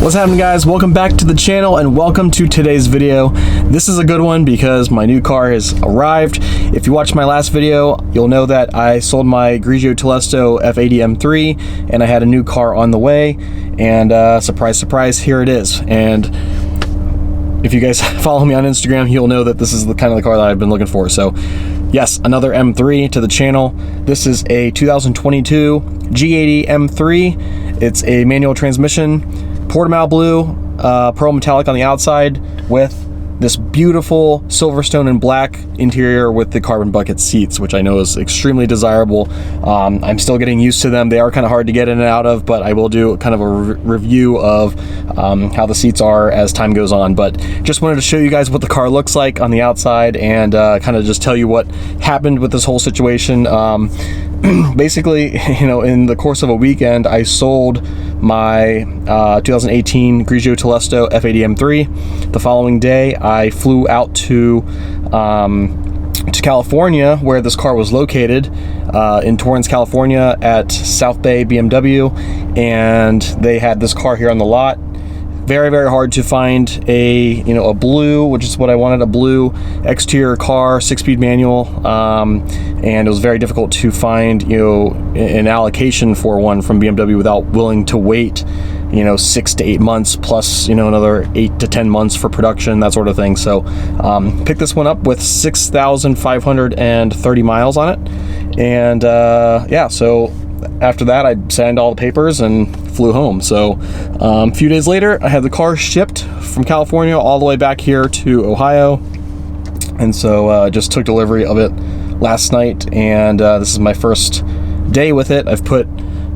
What's happening, guys? Welcome back to the channel and welcome to today's video. This is a good one because my new car has arrived. If you watched my last video, you'll know that I sold my Grigio Telesto F80 M3 and I had a new car on the way, and surprise, surprise, here it is. And if you guys follow me on Instagram, you'll know that this is the kind of the car that I've been looking for. So yes, another M3 to the channel. This is a 2022 G80 M3. It's a manual transmission, Portimao blue, pearl metallic on the outside with this beautiful Silverstone and black interior with the carbon bucket seats, which I know is extremely desirable. I'm still getting used to them. They are kind of hard to get in and out of, but I will do kind of a review of how the seats are as time goes on. But just wanted to show you guys what the car looks like on the outside and kind of just tell you what happened with this whole situation. Basically, you know, in the course of a weekend, I sold my 2018 Grigio Telesto F80 M3. The following day, I flew out to California, where this car was located, in Torrance, California, at South Bay BMW, and they had this car here on the lot. Very, very hard to find a blue, which is what I wanted, a blue exterior car, 6-speed manual, and it was very difficult to find an allocation for one from BMW without willing to wait 6 to 8 months plus another 8 to 10 months for production, that sort of thing. So picked this one up with 6,530 miles on it, and yeah, so after that I signed all the papers and flew home. So a few days later, I had the car shipped from California all the way back here to Ohio, and so just took delivery of it last night, and this is my first day with it. I've put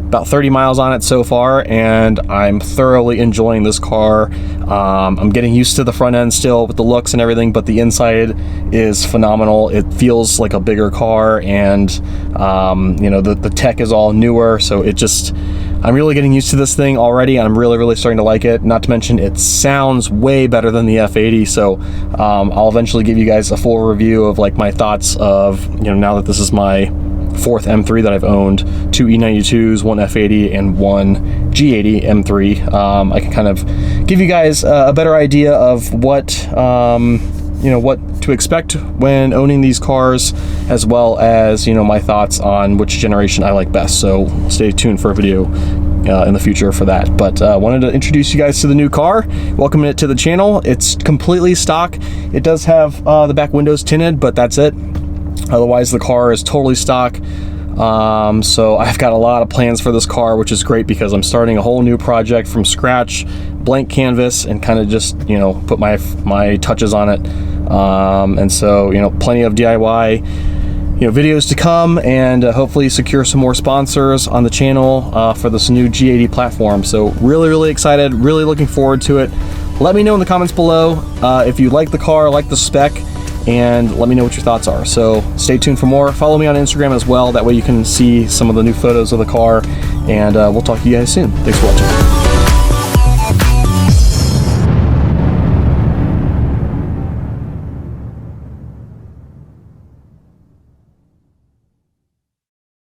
about 30 miles on it so far, and I'm thoroughly enjoying this car. I'm getting used to the front end still with the looks and everything, but the inside is phenomenal. It feels like a bigger car, and the tech is all newer, so I'm really getting used to this thing already, and I'm really starting to like it. Not to mention, it sounds way better than the F80, so I'll eventually give you guys a full review of like my thoughts of, now that this is my fourth M3 that I've owned, 2 E92s, 1 F80, and 1 G80 M3. I can kind of give you guys a better idea of what what to expect when owning these cars, as well as my thoughts on which generation I like best. So stay tuned for a video in the future for that. But wanted to introduce you guys to the new car, welcome it to the channel. It's completely stock. It does have the back windows tinted, but that's it. Otherwise, the car is totally stock. So I've got a lot of plans for this car, which is great because I'm starting a whole new project from scratch, blank canvas, and kind of just put my touches on it. And so plenty of DIY videos to come, and hopefully secure some more sponsors on the channel for this new G80 platform. So really excited, really looking forward to it. Let me know in the comments below if you like the car, like the spec, and let me know what your thoughts are. So stay tuned for more. Follow me on Instagram as well. That way you can see some of the new photos of the car, and we'll talk to you guys soon. Thanks for watching.